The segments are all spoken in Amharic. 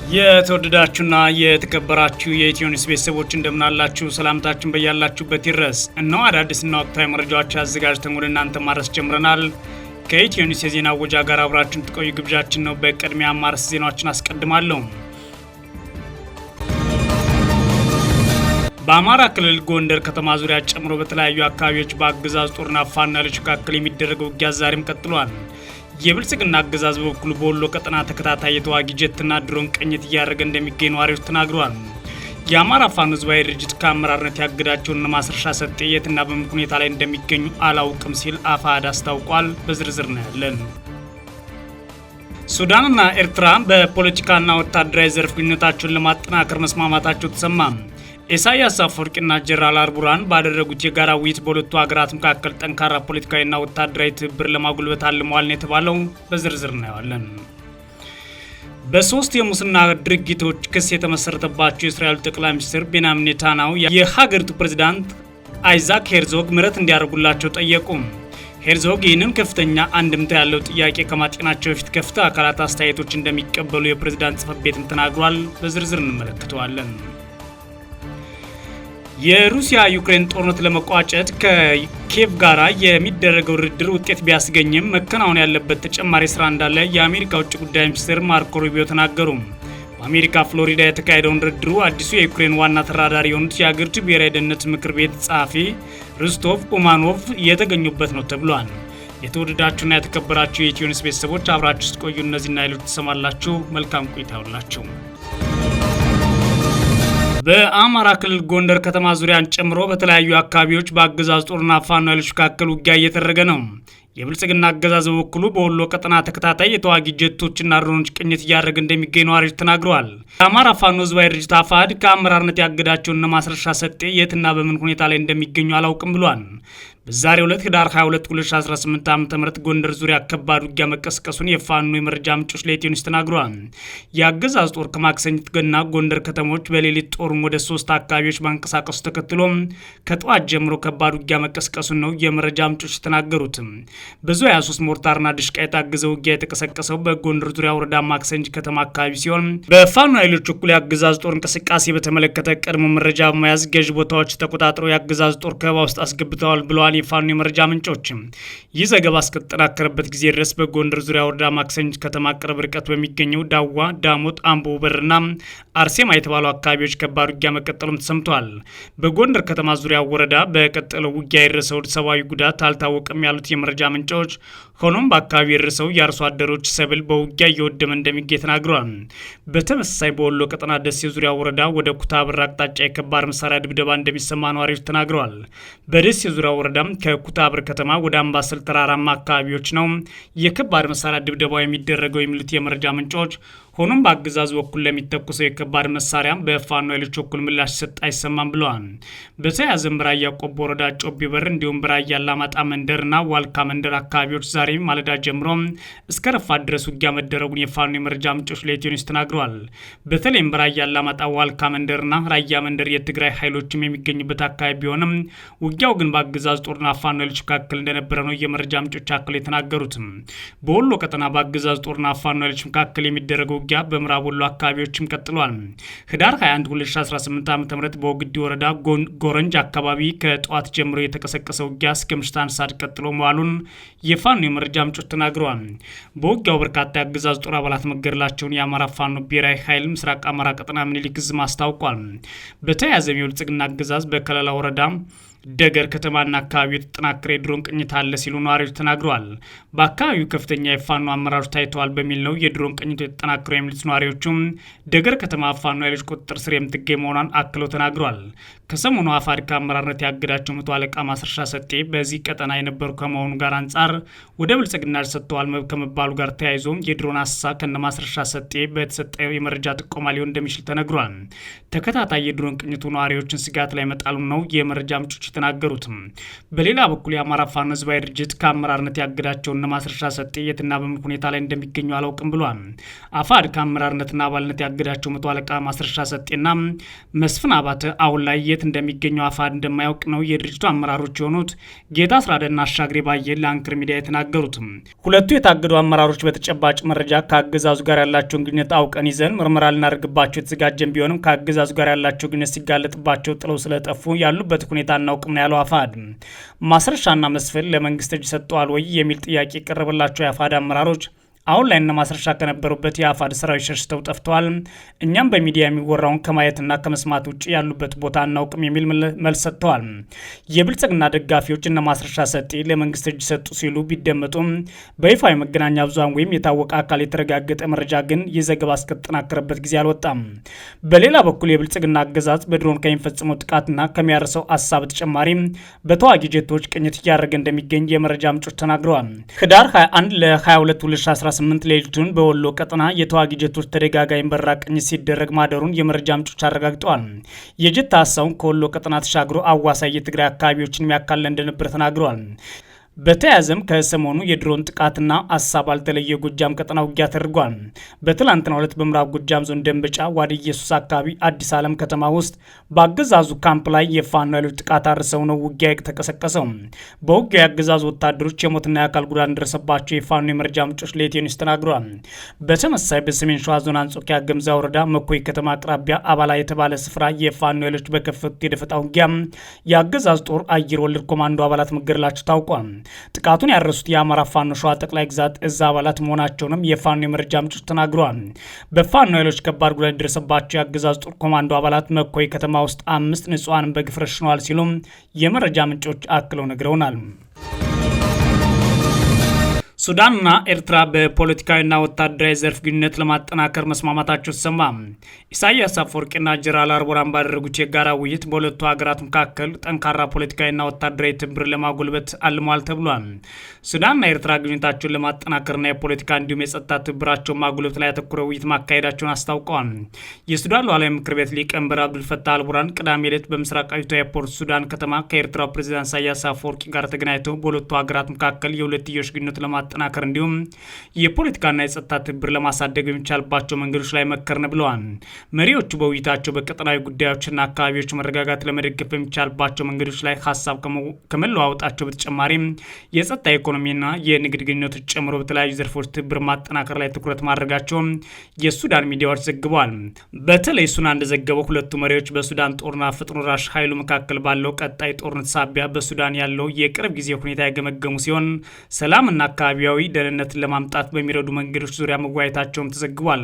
የተወደዳችሁና የተከበራችሁ የኢትዮ ኒውስ ቤተሰቦች እንደምናላችሁ ሰላምታችን በያላችሁበት ይድረስ። እነሆ አዳዲስና ወቅታዊ መረጃዎች አዘጋጅተን ወደ እናንተ ማድረስ ጀምረናል። ከኢትዮ ኒውስ የዜና ወጃ ጋር አብራችሁን ትቆዩ ግብዣችን ነው። በቅድሚያ ማርስ ዜናዎችን አስቀድማለሁ። በአማራ ክልል ጎንደር ከተማ ዙሪያ ጨምሮ በተለያዩ አካባቢዎች በአገዛዙ ጦርና ፋኖ ኃይሎች መካከል የሚደረገው ውጊያ ዛሬም ቀጥሏል። የብልጽግና አገዛዝ በበኩሉ በወሎ ቀጠና ተከታታይ የተዋጊ ጀትና ድሮን ቅኝት እያደረገ እንደሚገኝ ነዋሪዎች ተናግረዋል። የአማራ ፋኖ ህዝባዊ ድርጅት ከአመራርነት ያገዳቸውን ማስረሻ ሰጤ የትና በምን ሁኔታ ላይ እንደሚገኙ አላውቅም ሲል አፋሕድ አስታውቋል። በዝርዝር ነው ያለን። ሱዳንና ኤርትራ በፖለቲካና ወታደራዊ ዘርፍ ግንኙነታቸውን ለማጠናከር መስማማታቸው ተሰማ። ኢሳያስ አፈወርቂና ጀነራል አልቡርሃን ባደረጉት የጋራ ውይይት በሁለቱ ሀገራት መካከል ጠንካራ ፖለቲካዊና ወታደራዊ ትብብር ለማጉልበት አልመዋል ነው የተባለው። በዝርዝር እናየዋለን። በሶስት የሙስና ድርጊቶች ክስ የተመሰረተባቸው የእስራኤል ጠቅላይ ሚኒስትር ቤንያሚን ኔታንያሁ የሀገሪቱ ፕሬዝዳንት አይዛክ ሄርዞግ ምህረት እንዲያደርጉላቸው ጠየቁ። ሄርዞግ ይህንን ከፍተኛ አንድምታ ያለው ጥያቄ ከማጤናቸው በፊት ከፍተኛ አካላት አስተያየቶች እንደሚቀበሉ የፕሬዝዳንት ጽሕፈት ቤትም ተናግሯል። በዝርዝር እንመለከተዋለን። የሩሲያ ዩክሬን ጦርነት ለመቋጨት ከኪየቭ ጋር የሚደረገው ድርድር ውጤት ቢያስገኝም መከናወን ያለበት ተጨማሪ ስራ እንዳለ የአሜሪካ ውጭ ጉዳይ ሚኒስትር ማርኮ ሩቢዮ ተናገሩ። በአሜሪካ ፍሎሪዳ የተካሄደውን ድርድሩ አዲሱ የዩክሬን ዋና ተራዳሪ የሆኑት የአገሪቱ ብሔራዊ ደህንነት ምክር ቤት ጸሐፊ ሩስቶቭ ኡማኖቭ የተገኙበት ነው ተብሏል። የተወደዳችሁና የተከበራችሁ የኢትዮ ኒውስ ቤተሰቦች አብራችሁ ስትቆዩ እነዚህና ሌሎች ትሰማላችሁ። መልካም ቆይታ ይሁንላችሁ። በአማራ ክልል ጎንደር ከተማ ዙሪያን ጨምሮ በተለያዩ አካባቢዎች በአገዛዙ ጦርና ፋኖ ኃይሎች መካከል ውጊያ እየተደረገ ነው። የብልጽግና አገዛዝ በበኩሉ በወሎ ቀጠና ተከታታይ የተዋጊ ጀቶችና ድሮኖች ቅኝት እያደረገ እንደሚገኝ ነዋሪዎች ተናግረዋል። የአማራ ፋኖ ህዝባዊ ድርጅት አፋሕድ ከአመራርነት ያገዳቸውን ማስረሻ ሰጤ የትና በምን ሁኔታ ላይ እንደሚገኙ አላውቅም ብሏል። በዛሬው ዕለት ህዳር 22 2018 ዓ.ም ጎንደር ዙሪያ ከባድ ውጊያ መቀስቀሱን የፋኖ የመረጃ ምንጮች ለኢትዮ ኒውስ ተናግረዋል። የአገዛዝ ጦር ከማክሰኝት ገና ጎንደር ከተሞች በሌሊት ጦሩን ወደ 3 አካባቢዎች ማንቀሳቀሱ ተከትሎ ከጠዋት ጀምሮ ከባድ ውጊያ መቀስቀሱን ነው የመረጃ ምንጮች የተናገሩት። ብዙ 23 ሞርታርና ድሽቃ የታገዘ ውጊያ የተቀሰቀሰው በጎንደር ዙሪያ ወረዳ ማክሰኝት ከተማ አካባቢ ሲሆን በፋኖ ኃይሎች በኩል የአገዛዝ ጦር እንቅስቃሴ በተመለከተ ቀድሞ መረጃ በመያዝ ገዥ ቦታዎች ተቆጣጥረው የአገዛዝ ጦር ከበባ ውስጥ አስገብተዋል ብለዋል የፋኖ የመረጃ ምንጮች። ይህ ዘገባ እስከተጠናከረበት ጊዜ ድረስ በጎንደር ዙሪያ ወረዳ ማክሰኝት ከተማ ቅርብ ርቀት በሚገኘው ዳዋ፣ ዳሞት፣ አምቦ በርና አርሴማ የተባሉ አካባቢዎች ከባድ ውጊያ መቀጠሉም ተሰምቷል። በጎንደር ከተማ ዙሪያ ወረዳ በቀጠለው ውጊያ የደረሰው ሰብአዊ ጉዳት አልታወቀም ያሉት የመረጃ ምንጮች፣ ሆኖም በአካባቢ የደረሰው የአርሶ አደሮች ሰብል በውጊያ እየወደመ እንደሚገኝ ተናግረዋል። በተመሳሳይ በወሎ ቀጠና ደሴ ዙሪያ ወረዳ ወደ ኩታበር አቅጣጫ የከባድ መሳሪያ ድብደባ እንደሚሰማ ነዋሪዎች ተናግረዋል። በደሴ ዙሪያ ወረዳ ከኩታበር ከተማ ወደ አምባሰል ተራራማ አካባቢዎች ነው የከባድ መሳሪያ ድብደባው የሚደረገው የሚሉት የመረጃ ምንጮች፣ ሆኖም በአገዛዙ በኩል ለሚተኩሰው የከባድ መሳሪያ በፋኖ ኃይሎች በኩል ምላሽ ሰጥ አይሰማም ብለዋል። በተያያዘም በራያ ቆቦ ወረዳ ጮቢ በር እንዲሁም በራያ አላማጣ መንደርና ዋልካ መንደር አካባቢዎች ዛሬ ማለዳ ጀምሮ እስከ ረፋት ድረስ ውጊያ መደረጉን የፋኖ የመረጃ ምንጮች ለኢትዮ ኒውስ ተናግረዋል። በተለይም በራያ አላማጣ ዋልካ መንደርና ራያ መንደር የትግራይ ኃይሎችም የሚገኙበት አካባቢ ቢሆንም ውጊያው ግን በአገዛዙ ጦርና ፋኖ ኃይሎች መካከል እንደነበረ ነው የመረጃ ምንጮች አክለው የተናገሩት። በወሎ ቀጠና በአገዛዙ ጦርና ፋኖ ኃይሎች መካከል የሚደረገው ውጊያ በምዕራብ ወሎ አካባቢዎችም ቀጥሏል። ህዳር 21 2018 ዓ.ም በወግዲ ወረዳ ጎረንጅ አካባቢ ከጠዋት ጀምሮ የተቀሰቀሰ ውጊያ እስከ ምሽት አንድ ሰዓት ቀጥሎ መዋሉን የፋኖ የመረጃ ምንጮች ተናግረዋል። በውጊያው በርካታ የአገዛዙ ጦር አባላት መገደላቸውን የአማራ ፋኖ ብሔራዊ ኃይል ምስራቅ አማራ ቀጠና ምኒልክ ዕዝ አስታውቋል። በተያያዘም የብልጽግና አገዛዝ በከለላ ወረዳ ደገር ከተማና አካባቢው የተጠናከረ የድሮን ቅኝት አለ ሲሉ ነዋሪዎች ተናግረዋል። በአካባቢው ከፍተኛ የፋኖ አመራሮች ታይተዋል በሚል ነው የድሮን ቅኝቱ የተጠናከረው የሚሉት ነዋሪዎቹም ደገር ከተማ ፋኖ ኃይሎች ቁጥጥር ስር የምትገኝ መሆኗን አክለው ተናግረዋል። ከሰሞኑ አፋሕድ ከአመራርነት ያገዳቸው መቶ አለቃ ማስረሻ ሰጤ በዚህ ቀጠና የነበሩ ከመሆኑ ጋር አንጻር ወደ ብልጽግና ሰጥተዋል ከመባሉ ጋር ተያይዞ የድሮን አሰሳ ከነ ማስረሻ ሰጤ በተሰጠው የመረጃ ጥቆማ ሊሆን እንደሚችል ተነግሯል። ተከታታይ የድሮን ቅኝቱ ነዋሪዎችን ስጋት ላይ መጣሉ ነው የመረጃ ምንጮች የተናገሩት። በሌላ በኩል የአማራ ፋኖ ህዝባዊ ድርጅት ከአመራርነት ያገዳቸውን ማስረሻ ሰጤ የትና በምን ሁኔታ ላይ እንደሚገኙ አላውቅም ብሏል። አፋሕድ ከአመራርነትና አባልነት ያገዳቸው መቶ አለቃ ማስረሻ ሰጤና መስፍን አባተ አሁን ላይ የት እንደሚገኘው አፋሕድ እንደማያውቅ ነው የድርጅቱ አመራሮች የሆኑት ጌታ አስራደና አሻግሬ ባየ ለአንከር ሚዲያ የተናገሩት። ሁለቱ የታገዱ አመራሮች በተጨባጭ መረጃ ከአገዛዙ ጋር ያላቸውን ግንኙነት አውቀን ይዘን ምርመራ ልናደርግባቸው የተዘጋጀን ቢሆንም ከአገዛዙ ጋር ያላቸው ግንኙነት ሲጋለጥባቸው ጥለው ስለጠፉ ያሉበት ሁኔታ እናውቅም ነው ያለው አፋሕድ። ማስረሻና መስፍን ለመንግስት እጅ ሰጥተዋል ወይ የሚል ጥያቄ የቀረበላቸው የአፋሕድ አመራሮች አሁን ላይ እነ ማስረሻ ከነበሩበት የአፋሕድ ሰራዊት ሸሽተው ጠፍተዋል፣ እኛም በሚዲያ የሚወራውን ከማየትና ከመስማት ውጭ ያሉበት ቦታ አናውቅም የሚል መልስ ሰጥተዋል። የብልጽግና ደጋፊዎች እነ ማስረሻ ሰጤ ለመንግስት እጅ ሰጡ ሲሉ ቢደመጡም በይፋ የመገናኛ ብዙሃን ወይም የታወቀ አካል የተረጋገጠ መረጃ ግን የዘገባ እስከተጠናከረበት ጊዜ አልወጣም። በሌላ በኩል የብልጽግና አገዛዝ በድሮን ከሚፈጽመው ጥቃትና ከሚያርሰው አሳ በተጨማሪ በተዋጊ ጀቶች ቅኝት እያደረገ እንደሚገኝ የመረጃ ምንጮች ተናግረዋል። ህዳር 21 ለ22 2018 ሌሊቱን በወሎ ቀጠና የተዋጊ ጀቶች ተደጋጋሚ በረራ ቅኝት ሲደረግ ማደሩን የመረጃ ምንጮች አረጋግጠዋል። የጀት ሀሳቡን ከወሎ ቀጠና ተሻግሮ አዋሳኝ የትግራይ አካባቢዎችን የሚያካልል እንደነበር ተናግረዋል። በተያያዘም ከሰሞኑ የድሮን ጥቃትና አሳ ባልተለየ ጎጃም ቀጠና ውጊያ ተደርጓል። በትላንትናው ዕለት በምዕራብ ጎጃም ዞን ደንበጫ ዋድ ኢየሱስ አካባቢ አዲስ ዓለም ከተማ ውስጥ በአገዛዙ ካምፕ ላይ የፋኖ ኃይሎች ጥቃት አርሰው ነው ውጊያ የተቀሰቀሰው። በውጊያ የአገዛዙ ወታደሮች የሞትና የአካል ጉዳት እንደደረሰባቸው የፋኖ የመረጃ ምንጮች ለኢትዮ ኒውስ ተናግረዋል። በተመሳሳይ በሰሜን ሸዋ ዞን አንጾኪያ ገምዛ ወረዳ መኮይ ከተማ አቅራቢያ አባላ የተባለ ስፍራ የፋኖ ኃይሎች በከፈቱት የደፈጣ ውጊያ የአገዛዙ ጦር አየር ወለድ ኮማንዶ አባላት መገደላቸው ታውቋል። ጥቃቱን ያረሱት የአማራ ፋኖ ሸዋ ጠቅላይ ግዛት እዝ አባላት መሆናቸውንም የፋኖ የመረጃ ምንጮች ተናግረዋል። በፋኖ ኃይሎች ከባድ ጉዳት የደረሰባቸው የአገዛዝ ጦር ኮማንዶ አባላት መኮይ ከተማ ውስጥ 5 ንጹሃንን በግፍ ረሽነዋል ሲሉም የመረጃ ምንጮች አክለው ነግረውናል። ሱዳንና ኤርትራ በፖለቲካዊና ወታደራዊ ዘርፍ ግንኙነት ለማጠናከር መስማማታቸው ተሰማ። ኢሳያስ አፈወርቂና ጀነራል አልቡርሃን ባደረጉት የጋራ ውይይት በሁለቱ ሀገራት መካከል ጠንካራ ፖለቲካዊና ወታደራዊ ትብብር ለማጎልበት አልሟል ተብሏል። ሱዳንና ኤርትራ ግንኙነታቸውን ለማጠናከርና የፖለቲካ እንዲሁም የጸጥታ ትብብራቸውን ማጎልበት ላይ ያተኮረ ውይይት ማካሄዳቸውን አስታውቀዋል። የሱዳን ሉዓላዊ ምክር ቤት ሊቀመንበር አብዱልፈታህ አልቡርሃን ቅዳሜ ዕለት በምስራቃዊቷ የፖርት ሱዳን ከተማ ከኤርትራው ፕሬዚዳንት ኢሳያስ አፈወርቂ ጋር ተገናኝተው በሁለቱ ሀገራት መካከል የሁለትዮሽ ግንኙነት ለማጠናከር እንዲሁም የፖለቲካና የጸጥታ ትብብር ለማሳደግ በሚቻልባቸው መንገዶች ላይ መከርን ብለዋል። መሪዎቹ በውይይታቸው በቀጠናዊ ጉዳዮችና አካባቢዎች መረጋጋት ለመደገፍ በሚቻልባቸው መንገዶች ላይ ሀሳብ ከመለዋወጣቸው በተጨማሪም የጸጥታ ኢኮኖሚና የንግድ ግንኙነቶች ጨምሮ በተለያዩ ዘርፎች ትብብር ማጠናከር ላይ ትኩረት ማድረጋቸው የሱዳን ሚዲያዎች ዘግበዋል። በተለይ ሱና እንደዘገበው ሁለቱ መሪዎች በሱዳን ጦርና ፈጥኖ ደራሽ ኃይሉ መካከል ባለው ቀጣይ ጦርነት ሳቢያ በሱዳን ያለው የቅርብ ጊዜ ሁኔታ ያገመገሙ ሲሆን ሰላምና አካባቢያዊ ደህንነትን ለማምጣት በሚረዱ መንገዶች ዙሪያ መወያየታቸውም ተዘግቧል።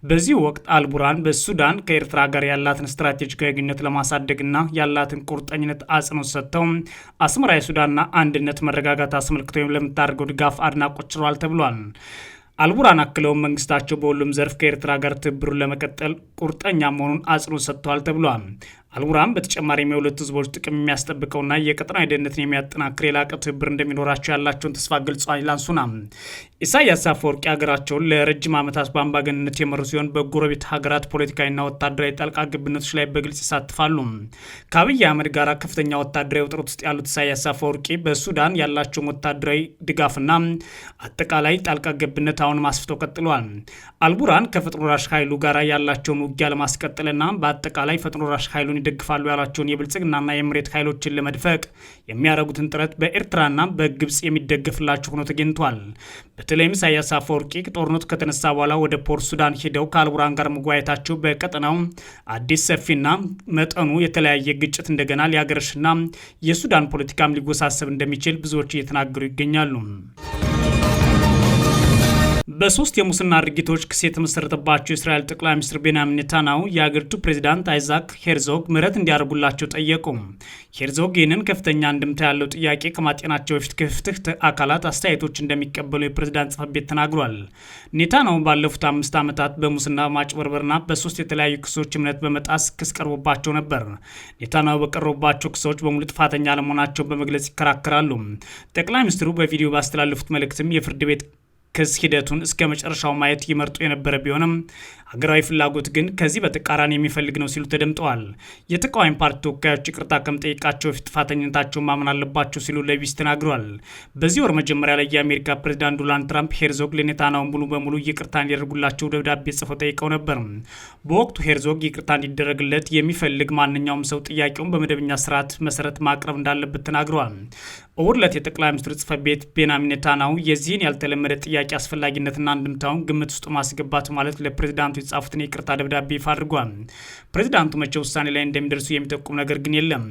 በዚህ ወቅት አልቡርሃን በሱዳን ከኤርትራ ጋር ያላትን ስትራቴጂካዊ ግንኙነት ለማሳደግና ያላትን ቁርጠኝነት አጽንኦት ሰጥተው አስመራ የሱዳንና አንድነት መረጋጋት አስመልክቶ ለምታደርገው ድጋፍ አድናቆት ችሏል ተብሏል። አልቡርሃን አክለውም መንግስታቸው በሁሉም ዘርፍ ከኤርትራ ጋር ትብብሩን ለመቀጠል ቁርጠኛ መሆኑን አጽንኦት ሰጥተዋል ተብሏል። አልቡርሃን በተጨማሪም የሁለቱ ህዝቦች ጥቅም የሚያስጠብቀውና የቀጠናዊ ደህንነትን የሚያጠናክር የላቀ ትብብር እንደሚኖራቸው ያላቸውን ተስፋ ገልጸዋል ይላል ሱና። ኢሳያስ አፈወርቂ ሀገራቸውን ለረጅም ዓመታት በአምባገነንነት የመሩ ሲሆን በጎረቤት ሀገራት ፖለቲካዊና ወታደራዊ ጣልቃ ገብነቶች ላይ በግልጽ ይሳተፋሉ። ከአብይ አህመድ ጋር ከፍተኛ ወታደራዊ ውጥረት ውስጥ ያሉት ኢሳያስ አፈወርቂ በሱዳን ያላቸውን ወታደራዊ ድጋፍና አጠቃላይ ጣልቃ ገብነት አሁንም አስፍተው ቀጥለዋል። አልቡርሃን ከፈጥኖ ደራሽ ኃይሉ ጋር ያላቸውን ውጊያ ለማስቀጠልና በአጠቃላይ ፈጥኖ ደራሽ ኃይሉን ይደግፋሉ ያላቸውን የብልጽግናና የመሬት ኃይሎችን ለመድፈቅ የሚያደርጉትን ጥረት በኤርትራና በግብጽ የሚደገፍላቸው ሆኖ ተገኝቷል። በተለይም ኢሳያስ አፈወርቂ ጦርነቱ ከተነሳ በኋላ ወደ ፖርት ሱዳን ሄደው ከአልቡርሃን ጋር መጓየታቸው በቀጠናው አዲስ ሰፊና መጠኑ የተለያየ ግጭት እንደገና ሊያገረሽና የሱዳን ፖለቲካም ሊወሳሰብ እንደሚችል ብዙዎች እየተናገሩ ይገኛሉ። በሶስት የሙስና ድርጊቶች ክስ የተመሰረተባቸው የእስራኤል ጠቅላይ ሚኒስትር ቤንያሚን ኔታንያሁ የአገሪቱ ፕሬዚዳንት አይዛክ ሄርዞግ ምህረት እንዲያደርጉላቸው ጠየቁ። ሄርዞግ ይህንን ከፍተኛ እንድምታ ያለው ጥያቄ ከማጤናቸው በፊት ከፍትህ አካላት አስተያየቶች እንደሚቀበሉ የፕሬዚዳንት ጽሕፈት ቤት ተናግሯል። ኔታንያሁ ባለፉት 5 ዓመታት በሙስና ማጭበርበርና በሶስት የተለያዩ ክሶች እምነት በመጣስ ክስ ቀርቦባቸው ነበር። ኔታንያሁ በቀረቡባቸው ክሶች በሙሉ ጥፋተኛ ለመሆናቸው በመግለጽ ይከራከራሉ። ጠቅላይ ሚኒስትሩ በቪዲዮ ባስተላለፉት መልእክትም የፍርድ ቤት ክስ ሂደቱን እስከ መጨረሻው ማየት ይመርጡ የነበረ ቢሆንም ሀገራዊ ፍላጎት ግን ከዚህ በተቃራኒ የሚፈልግ ነው ሲሉ ተደምጠዋል። የተቃዋሚ ፓርቲ ተወካዮች ይቅርታ ከመጠየቃቸው በፊት ጥፋተኝነታቸውን ማመን አለባቸው ሲሉ ለቢቢሲ ተናግረዋል። በዚህ ወር መጀመሪያ ላይ የአሜሪካ ፕሬዚዳንት ዶናልድ ትራምፕ ሄርዞግ ለኔታንያሁ ሙሉ በሙሉ ይቅርታ እንዲያደርጉላቸው ደብዳቤ ጽፈው ጠይቀው ነበር። በወቅቱ ሄርዞግ ይቅርታ እንዲደረግለት የሚፈልግ ማንኛውም ሰው ጥያቄውን በመደበኛ ስርዓት መሰረት ማቅረብ እንዳለበት ተናግረዋል። እሁድ ዕለት የጠቅላይ ሚኒስትር ጽሕፈት ቤት ቤንያሚን ኔታንያሁ የዚህን ያልተለመደ ጥያቄ አስፈላጊነትና አንድምታውን ግምት ውስጥ ማስገባት ማለት ለፕሬዚዳንቱ የጻፉትን የይቅርታ ደብዳቤ ይፋ አድርጓል። ፕሬዚዳንቱ መቼ ውሳኔ ላይ እንደሚደርሱ የሚጠቁም ነገር ግን የለም።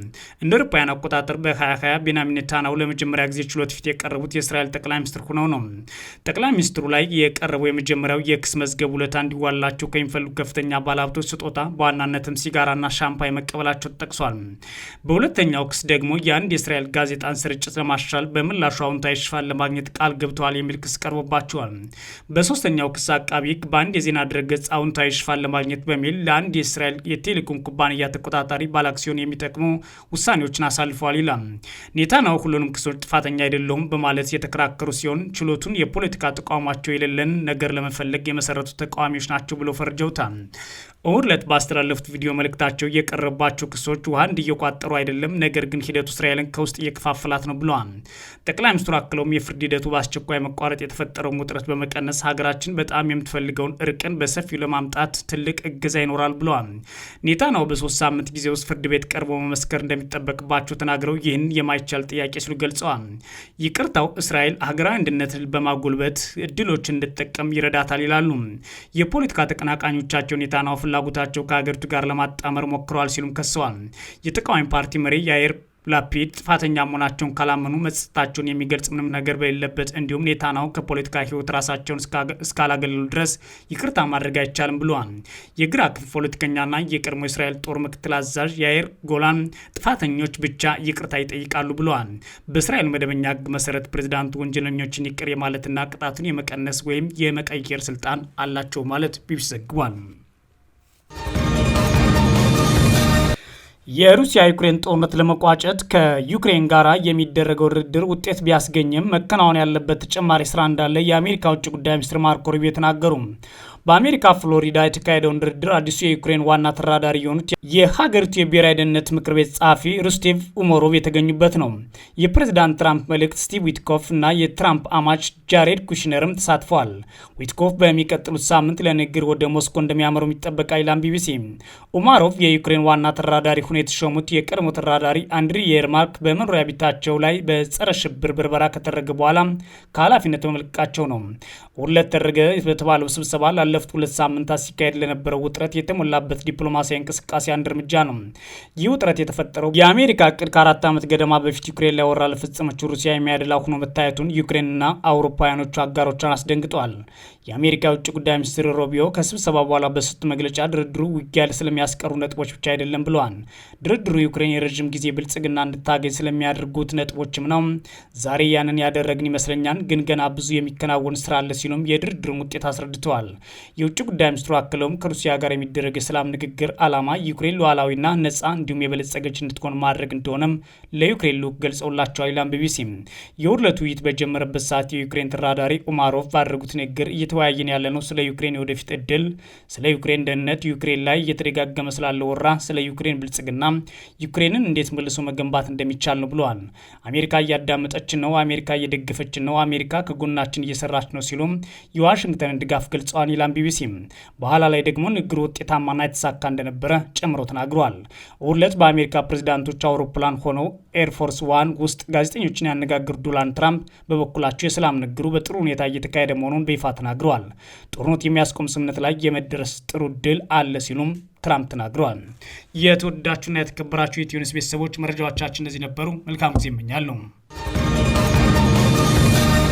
እንደ አውሮፓውያን አቆጣጠር በ2020 ቤንያሚን ኔታንያሁ ለመጀመሪያ ጊዜ ችሎት ፊት የቀረቡት የእስራኤል ጠቅላይ ሚኒስትር ሆነው ነው። ጠቅላይ ሚኒስትሩ ላይ የቀረበው የመጀመሪያው የክስ መዝገብ ውለታ እንዲዋላቸው ከሚፈልጉ ከፍተኛ ባለሀብቶች ስጦታ፣ በዋናነትም ሲጋራና ሻምፓኝ መቀበላቸው ተጠቅሷል። በሁለተኛው ክስ ደግሞ የአንድ የእስራኤል ጋዜጣን ስርጭት ለማሻሻል በምላሹ አዎንታዊ ሽፋን ለማግኘት ቃል ገብተዋል የሚል ክስ ቀርቦባቸዋል። በሶስተኛው ክስ አቃቢ ሕግ በአንድ የዜና ድረገጽ አዎንታዊ ሽፋን ለማግኘት በሚል ለአንድ የእስራኤል የቴሌኮም ኩባንያ ተቆጣጣሪ ባለአክሲዮን የሚጠቅሙ ውሳኔዎችን አሳልፈዋል ይላል። ኔታንያሁ ሁሉንም ክሶች ጥፋተኛ አይደለሁም በማለት የተከራከሩ ሲሆን ችሎቱን የፖለቲካ ተቃውሟቸው የሌለን ነገር ለመፈለግ የመሰረቱ ተቃዋሚዎች ናቸው ብለው ፈርጀውታል። እሁድ ዕለት ባስተላለፉት ቪዲዮ መልእክታቸው የቀረባቸው ክሶች ውሃ እንዲየቋጠሩ አይደለም፣ ነገር ግን ሂደቱ እስራኤልን ከውስጥ እየከፋፈላት ነው ብለዋል። ጠቅላይ ሚኒስትሩ አክለውም የፍርድ ሂደቱ በአስቸኳይ መቋረጥ የተፈጠረውን ውጥረት በመቀነስ ሀገራችን በጣም የምትፈልገውን እርቅን በሰፊው ለማምጣት ትልቅ እገዛ ይኖራል ብለዋል። ኔታንያሁ በ3 ሳምንት ጊዜ ውስጥ ፍርድ ቤት ቀርበው መመስከር እንደሚጠበቅባቸው ተናግረው ይህን የማይቻል ጥያቄ ሲሉ ገልጸዋል። ይቅርታው እስራኤል ሀገራዊ አንድነትን በማጎልበት እድሎችን እንድትጠቀም ይረዳታል ይላሉ። የፖለቲካ ተቀናቃኞቻቸው ኔታንያሁ ፍላጎታቸው ከሀገሪቱ ጋር ለማጣመር ሞክረዋል ሲሉም ከሰዋል። የተቃዋሚ ፓርቲ መሪ ያይር ላፒድ ጥፋተኛ መሆናቸውን ካላመኑ መጸጸታቸውን የሚገልጽ ምንም ነገር በሌለበት እንዲሁም ኔታንያሁ ከፖለቲካ ሕይወት ራሳቸውን እስካላገለሉ ድረስ ይቅርታ ማድረግ አይቻልም ብለዋል። የግራ ክንፍ ፖለቲከኛና የቀድሞ እስራኤል ጦር ምክትል አዛዥ ያይር ጎላን ጥፋተኞች ብቻ ይቅርታ ይጠይቃሉ ብለዋል። በእስራኤል መደበኛ ሕግ መሰረት ፕሬዚዳንቱ ወንጀለኞችን ይቅር የማለትና ቅጣቱን የመቀነስ ወይም የመቀየር ስልጣን አላቸው ማለት ቢቢሲ ዘግቧል። የሩሲያ ዩክሬን ጦርነት ለመቋጨት ከዩክሬን ጋር የሚደረገው ድርድር ውጤት ቢያስገኝም መከናወን ያለበት ተጨማሪ ስራ እንዳለ የአሜሪካ ውጭ ጉዳይ ሚኒስትር ማርኮ ሩቢዮ ተናገሩ። በአሜሪካ ፍሎሪዳ የተካሄደውን ድርድር አዲሱ የዩክሬን ዋና ተራዳሪ የሆኑት የሀገሪቱ የብሔራዊ ደህንነት ምክር ቤት ጸሐፊ ሩስቴቭ ኡመሮቭ የተገኙበት ነው። የፕሬዚዳንት ትራምፕ መልእክት ስቲቭ ዊትኮፍ እና የትራምፕ አማች ጃሬድ ኩሽነርም ተሳትፈዋል። ዊትኮፍ በሚቀጥሉት ሳምንት ለንግግር ወደ ሞስኮ እንደሚያመሩ ይጠበቃል ይላል ቢቢሲ። ኡመሮቭ የዩክሬን ዋና ተራዳሪ ሆነው የተሾሙት የቀድሞ ተራዳሪ አንድሪ የርማክ በመኖሪያ ቤታቸው ላይ በጸረ ሽብር ብርበራ ከተደረገ በኋላ ከኃላፊነት በመልቀቃቸው ነው። ሁለት ተደረገ በተባለው ስብሰባ ላለፉት 2 ሳምንታት ሲካሄድ ለነበረው ውጥረት የተሞላበት ዲፕሎማሲያዊ እንቅስቃሴ አንድ እርምጃ ነው። ይህ ውጥረት የተፈጠረው የአሜሪካ እቅድ ከ4 ዓመት ገደማ በፊት ዩክሬን ላይ ወረራ ለፈጸመችው ሩሲያ የሚያደላ ሆኖ መታየቱን ዩክሬንና አውሮፓውያኖቹ አጋሮቿን አስደንግጠዋል። የአሜሪካ የውጭ ጉዳይ ሚኒስትር ሩቢዮ ከስብሰባ በኋላ በሰጡት መግለጫ ድርድሩ ውጊያ ስለሚያስቀሩ ነጥቦች ብቻ አይደለም ብለዋል። ድርድሩ ዩክሬን የረዥም ጊዜ ብልጽግና እንድታገኝ ስለሚያደርጉት ነጥቦችም ነው። ዛሬ ያንን ያደረግን ይመስለኛል፣ ግን ገና ብዙ የሚከናወን ስራ አለ ሲሉም የድርድሩን ውጤት አስረድተዋል። የውጭ ጉዳይ ሚኒስትሩ አክለውም ከሩሲያ ጋር የሚደረግ የሰላም ንግግር ዓላማ ዩክሬን ሉዓላዊና ነጻ እንዲሁም የበለጸገች እንድትሆን ማድረግ እንደሆነም ለዩክሬን ልዑክ ገልጸውላቸዋል ይላል ቢቢሲ። የሁለቱ ውይይት በጀመረበት ሰዓት የዩክሬን ተራዳሪ ኡማሮቭ ባደረጉት ንግግር እየተወያየን ያለነው ስለ ዩክሬን የወደፊት እድል፣ ስለ ዩክሬን ደህንነት፣ ዩክሬን ላይ እየተደጋገመ ስላለ ወራ፣ ስለ ዩክሬን ብልጽግና፣ ዩክሬንን እንዴት መልሶ መገንባት እንደሚቻል ነው ብለዋል። አሜሪካ እያዳመጠችን ነው፣ አሜሪካ እየደገፈችን ነው፣ አሜሪካ ከጎናችን እየሰራች ነው ሲሉም የዋሽንግተንን ድጋፍ ገልጸዋል ይላል ቢቢሲ። በኋላ ላይ ደግሞ ንግግሩ ውጤታማና የተሳካ እንደነበረ ጨምሮ ተናግሯል። እሁድ በአሜሪካ ፕሬዚዳንቶች አውሮፕላን ሆነው ኤርፎርስ ዋን ውስጥ ጋዜጠኞችን ያነጋገሩት ዶናልድ ትራምፕ በበኩላቸው የሰላም ንግግሩ በጥሩ ሁኔታ እየተካሄደ መሆኑን በይፋ ተናግረዋል። ጦርነት የሚያስቆም ስምምነት ላይ የመደረስ ጥሩ ድል አለ ሲሉም ትራምፕ ተናግረዋል። የተወዳችሁና የተከበራችሁ የኢትዮ ኒውስ ቤተሰቦች መረጃዎቻችን እነዚህ ነበሩ። መልካም ጊዜ እመኛለሁ።